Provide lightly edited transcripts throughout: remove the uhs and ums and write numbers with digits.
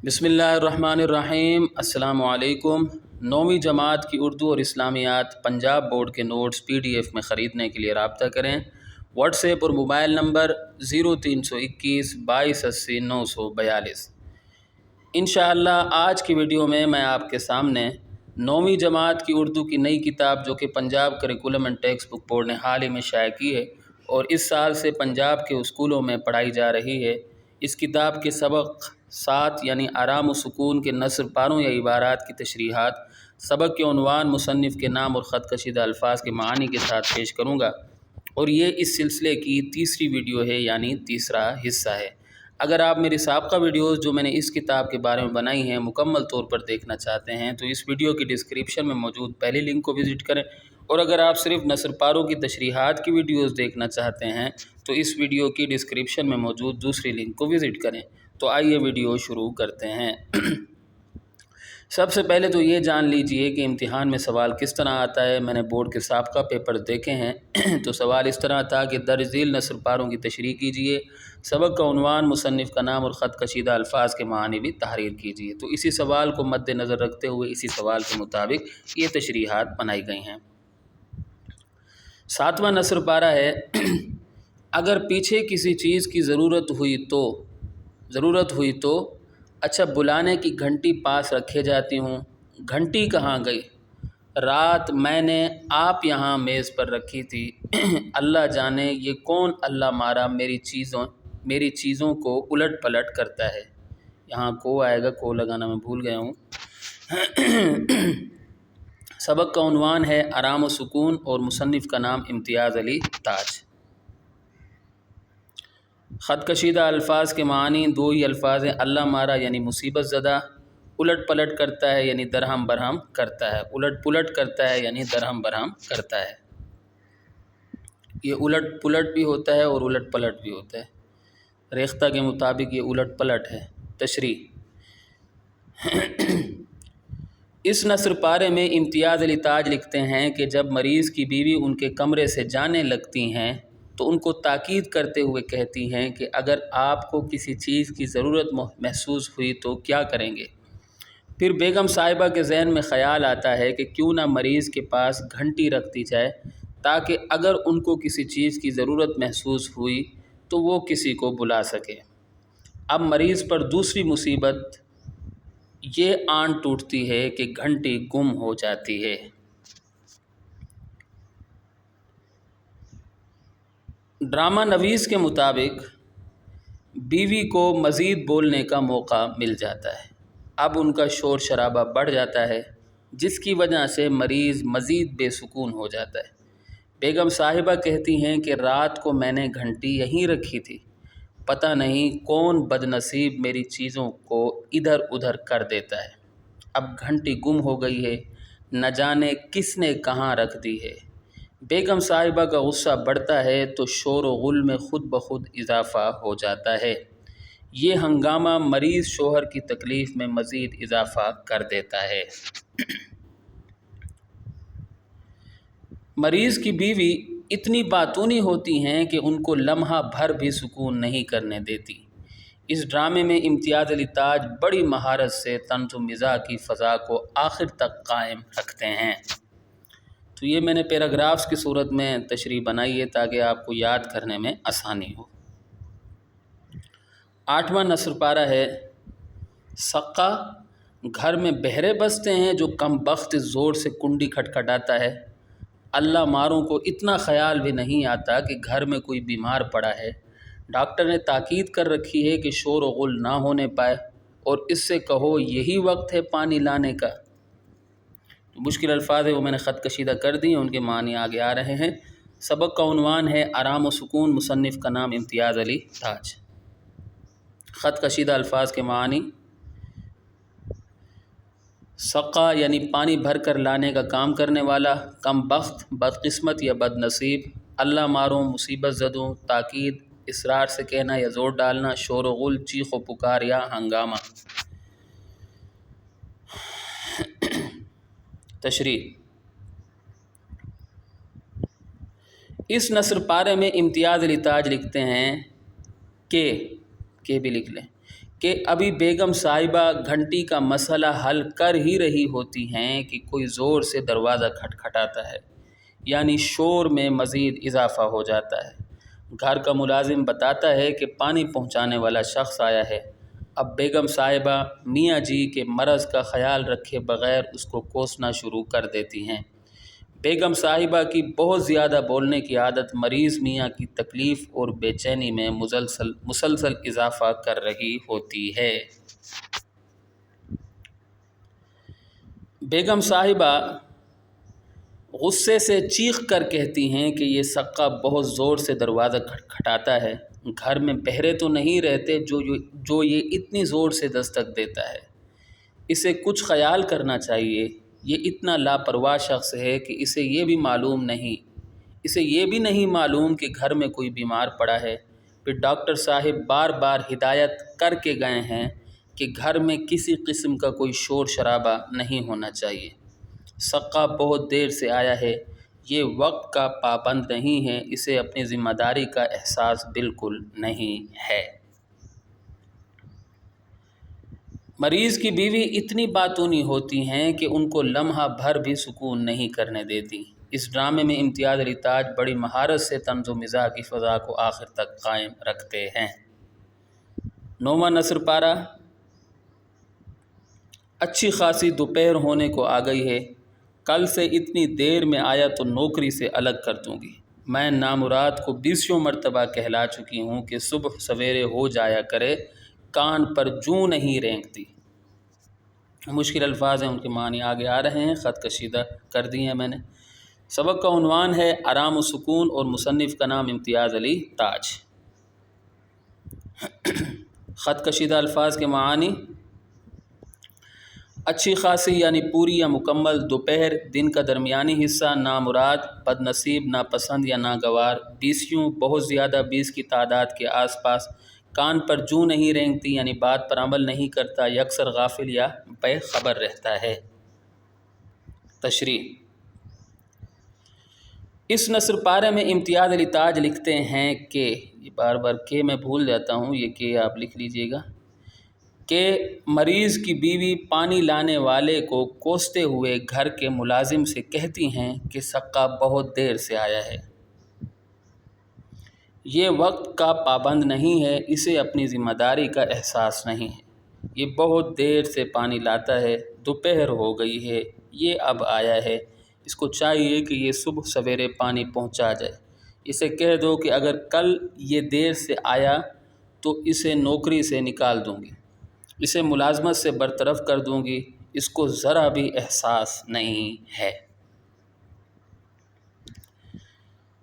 बिस्मिल्लाहिर्रहमानिर्रहीम। अस्सलामु अलैकुम। 9वीं जमात की उर्दू और इस्लामियात पंजाब बोर्ड के नोट्स PDF में ख़रीदने के लिए रब्ता करें। व्हाट्सएप और मोबाइल नंबर 0321 2280 942। इंशाअल्लाह आज की वीडियो में मैं आपके सामने 9वीं जमात की उर्दू की नई किताब जो कि Punjab curriculum and text book board ने हाल ही में शाया की है और इस साल से पंजाब के स्कूलों में पढ़ाई जा रही है, इस किताब के सबक 7 यानी आराम व सुकून के नस्र पारों या इबारात की तशरीहात, सबक के उन्वान, मुसन्निफ़ के नाम और ख़त कशीदा अल्फाज के मानी के साथ पेश करूँगा और ये इस सिलसिले की तीसरी वीडियो है यानी तीसरा हिस्सा है। अगर आप मेरी साबका वीडियोज़ जो मैंने इस किताब के बारे में बनाई हैं मुकम्मल तौर पर देखना चाहते हैं तो इस वीडियो की डिस्क्रिप्शन में मौजूद पहले लिंक को विज़िट करें, और अगर आप सिर्फ नस्र पारों की तशरीहात की वीडियोज़ देखना चाहते हैं तो इस वीडियो की डिस्क्रिप्शन में मौजूद दूसरी लिंक को विज़िट करें। तो आइए वीडियो शुरू करते हैं। सबसे पहले तो ये जान लीजिए कि इम्तिहान में सवाल किस तरह आता है। मैंने बोर्ड के साबका पेपर देखे हैं तो सवाल इस तरह था कि दर्ज झील नस्र पारों की तशरीह कीजिए, सबक का उन्वान, मुसन्निफ़ का नाम और ख़त कशीदा अल्फाज के मानी भी तहरीर कीजिए। तो इसी सवाल को मद्देनज़र रखते हुए इसी सवाल के मुताबिक ये तशरीहात बनाई गई हैं। 7वां नस्र पारा है, अगर पीछे किसी चीज़ की ज़रूरत हुई तो अच्छा बुलाने की घंटी पास रखे जाती हूँ, घंटी कहाँ गई, रात मैंने आप यहाँ मेज़ पर रखी थी, अल्लाह जाने ये कौन अल्लाह मारा मेरी चीज़ों को उलट पलट करता है। यहाँ को आएगा, को लगाना मैं भूल गया हूँ। सबक का उन्वान है आराम व सुकून और मुसन्निफ़ का नाम इम्तियाज़ अली ताज। ख़त कशीदा अल्फाज के मानी दो ही अल्फाज हैं, अल्लाह मारा यानी मुसीबत ज़दा, उलट पलट करता है यानी दरहम बरहम करता है, उलट पुलट करता है यानी दरहम बरहम करता है। ये उलट पुलट भी होता है और उलट पलट भी होता है। रेख्ता के मुताबिक ये उलट पलट है। तशरीह इस नस्र पारे में इम्तियाज़ अली ताज लिखते हैं कि जब मरीज़ की बीवी उनके कमरे से जाने लगती हैं तो उनको ताकीद करते हुए कहती हैं कि अगर आपको किसी चीज़ की ज़रूरत महसूस हुई तो क्या करेंगे। फिर बेगम साहिबा के जहन में ख़याल आता है कि क्यों ना मरीज़ के पास घंटी रख दी जाए ताकि अगर उनको किसी चीज़ की ज़रूरत महसूस हुई तो वो किसी को बुला सके। अब मरीज़ पर दूसरी मुसीबत ये आन टूटती है कि घंटी गुम हो जाती है। ड्रामा नवीस के मुताबिक बीवी को मज़ीद बोलने का मौका मिल जाता है। अब उनका शोर शराबा बढ़ जाता है जिसकी वजह से मरीज़ मज़ीद बेसुकून हो जाता है। बेगम साहिबा कहती हैं कि रात को मैंने घंटी यहीं रखी थी, पता नहीं कौन बदनसीब मेरी चीज़ों को इधर उधर कर देता है। अब घंटी गुम हो गई है, न जाने किसने कहाँ रख दी है। बेगम साहिबा का गुस्सा बढ़ता है तो शोर व गुल में ख़ुद ब खुद इजाफ़ा हो जाता है। ये हंगामा मरीज़ शोहर की तकलीफ़ में मज़ीद इजाफ़ा कर देता है। मरीज़ की बीवी इतनी बातूनी होती हैं कि उनको लम्हा भर भी सुकून नहीं करने देती। इस ड्रामे में इम्तियाज़ अली ताज बड़ी महारत से तंज़ व मिज़ाह की फ़ज़ा को आखिर तक कायम रखते हैं। तो ये मैंने पैराग्राफ्स की सूरत में तशरीह बनाई है ताकि आपको याद करने में आसानी हो। 8वां नस्र पारा है, सक्का घर में बहरे बसते हैं जो कम बख्त ज़ोर से कुंडी खटखटाता है। अल्लाह मारों को इतना ख़याल भी नहीं आता कि घर में कोई बीमार पड़ा है। डॉक्टर ने ताकीद कर रखी है कि शोर व गुल ना होने पाए और इससे कहो यही वक्त है पानी लाने का। तो मुश्किल अल्फाज है वो मैंने ख़त कशीदा कर दी हैं, उनके मानी आगे आ रहे हैं। सबक का उन्वान है आराम व सुकून, मुसन्निफ़ का नाम इम्तियाज़ अली ताज। ख़त कशीदा अल्फाज के मानी, सक्का यानी पानी भर कर लाने का काम करने वाला, कम बख्त बदकिस्मत या बदनसीब, अल्लाह मारों मुसीबत ज़दों, ताकीद इसरार से कहना या ज़ोर डालना, शोर व गुल चीख व पुकार या हंगामा। तशरीह इस नस्र पारे में इम्तियाज़ अली ताज लिखते हैं के भी लिख लें کہ ابھی بیگم صاحبہ گھنٹی کا مسئلہ حل کر ہی رہی ہوتی ہیں کہ کوئی زور سے دروازہ کھٹکھٹاتا ہے، یعنی شور میں مزید اضافہ ہو جاتا ہے۔ گھر کا ملازم بتاتا ہے کہ پانی پہنچانے والا شخص آیا ہے۔ اب بیگم صاحبہ میاں جی کے مرض کا خیال رکھے بغیر اس کو کوسنا شروع کر دیتی ہیں۔ بیگم صاحبہ کی بہت زیادہ بولنے کی عادت مریض میاں کی تکلیف اور بے چینی میں مسلسل اضافہ کر رہی ہوتی ہے۔ بیگم صاحبہ غصے سے چیخ کر کہتی ہیں کہ یہ سقا بہت زور سے دروازہ کھٹکھٹاتا ہے، گھر میں پہرے تو نہیں رہتے جو یہ اتنی زور سے دستک دیتا ہے، اسے کچھ خیال کرنا چاہیے۔ یہ اتنا لاپرواہ شخص ہے کہ اسے یہ بھی نہیں معلوم کہ گھر میں کوئی بیمار پڑا ہے۔ پھر ڈاکٹر صاحب بار بار ہدایت کر کے گئے ہیں کہ گھر میں کسی قسم کا کوئی شور شرابہ نہیں ہونا چاہیے۔ سقا بہت دیر سے آیا ہے، یہ وقت کا پابند نہیں ہے، اسے اپنی ذمہ داری کا احساس بالکل نہیں ہے۔ مریض کی بیوی اتنی باتونی ہوتی ہیں کہ ان کو لمحہ بھر بھی سکون نہیں کرنے دیتی۔ اس ڈرامے میں امتیاز علی تاج بڑی مہارت سے طنز و مزاح کی فضا کو آخر تک قائم رکھتے ہیں۔ 9واں نثر پارہ۔ اچھی خاصی دوپہر ہونے کو آ گئی ہے، کل سے اتنی دیر میں آیا تو نوکری سے الگ کر دوں گی۔ میں نامراد کو 20 مرتبہ کہلا چکی ہوں کہ صبح سویرے ہو جایا کرے، کان پر جوں نہیں رینگتی۔ مشکل الفاظ ہیں، ان کے معنی آگے آ رہے ہیں، خط کشیدہ کر دی ہیں میں نے۔ سبق کا عنوان ہے آرام و سکون اور مصنف کا نام امتیاز علی تاج۔ خط کشیدہ الفاظ کے معانی: اچھی خاصی یعنی پوری یا مکمل، دوپہر دن کا درمیانی حصہ، نامراد بد نصیب، ناپسند یا ناگوار، 20 بہت زیادہ، 20 کی تعداد کے آس پاس، کان پر جوں نہیں رینگتی یعنی بات پر عمل نہیں کرتا، یکسر غافل یا بے خبر رہتا ہے۔ تشریح: اس نثر پارے میں امتیاز علی تاج لکھتے ہیں کہ یہ بار بار کہ میں بھول جاتا ہوں، یہ کہ آپ لکھ لیجئے گا کہ مریض کی بیوی پانی لانے والے کو کوستے ہوئے گھر کے ملازم سے کہتی ہیں کہ سقا بہت دیر سے آیا ہے، یہ وقت کا پابند نہیں ہے، اسے اپنی ذمہ داری کا احساس نہیں ہے، یہ بہت دیر سے پانی لاتا ہے، دوپہر ہو گئی ہے، یہ اب آیا ہے، اس کو چاہیے کہ یہ صبح سویرے پانی پہنچا جائے۔ اسے کہہ دو کہ اگر کل یہ دیر سے آیا تو اسے نوکری سے نکال دوں گی، اسے ملازمت سے برطرف کر دوں گی، اس کو ذرا بھی احساس نہیں ہے۔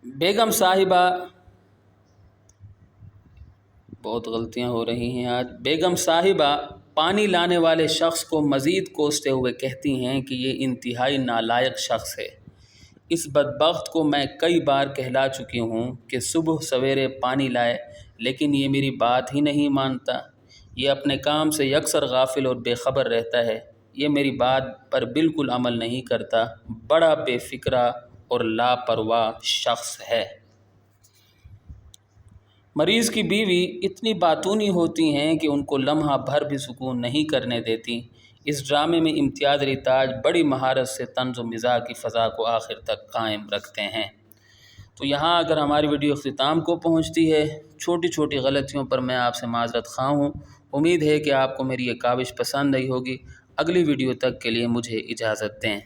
بیگم صاحبہ بہت غلطیاں ہو رہی ہیں آج۔ بیگم صاحبہ پانی لانے والے شخص کو مزید کوستے ہوئے کہتی ہیں کہ یہ انتہائی نالائق شخص ہے، اس بدبخت کو میں کئی بار کہلا چکی ہوں کہ صبح سویرے پانی لائے، لیکن یہ میری بات ہی نہیں مانتا، یہ اپنے کام سے یکسر غافل اور بے خبر رہتا ہے، یہ میری بات پر بالکل عمل نہیں کرتا، بڑا بے فکرہ اور لاپرواہ شخص ہے۔ مریض کی بیوی اتنی باتونی ہوتی ہیں کہ ان کو لمحہ بھر بھی سکون نہیں کرنے دیتی۔ اس ڈرامے میں امتیاز علی تاج بڑی مہارت سے طنز و مزاح کی فضا کو آخر تک قائم رکھتے ہیں۔ تو یہاں اگر ہماری ویڈیو اختتام کو پہنچتی ہے، چھوٹی چھوٹی غلطیوں پر میں آپ سے معذرت خواہ ہوں۔ امید ہے کہ آپ کو میری یہ کاوش پسند آئی ہوگی۔ اگلی ویڈیو تک کے لیے مجھے اجازت دیں۔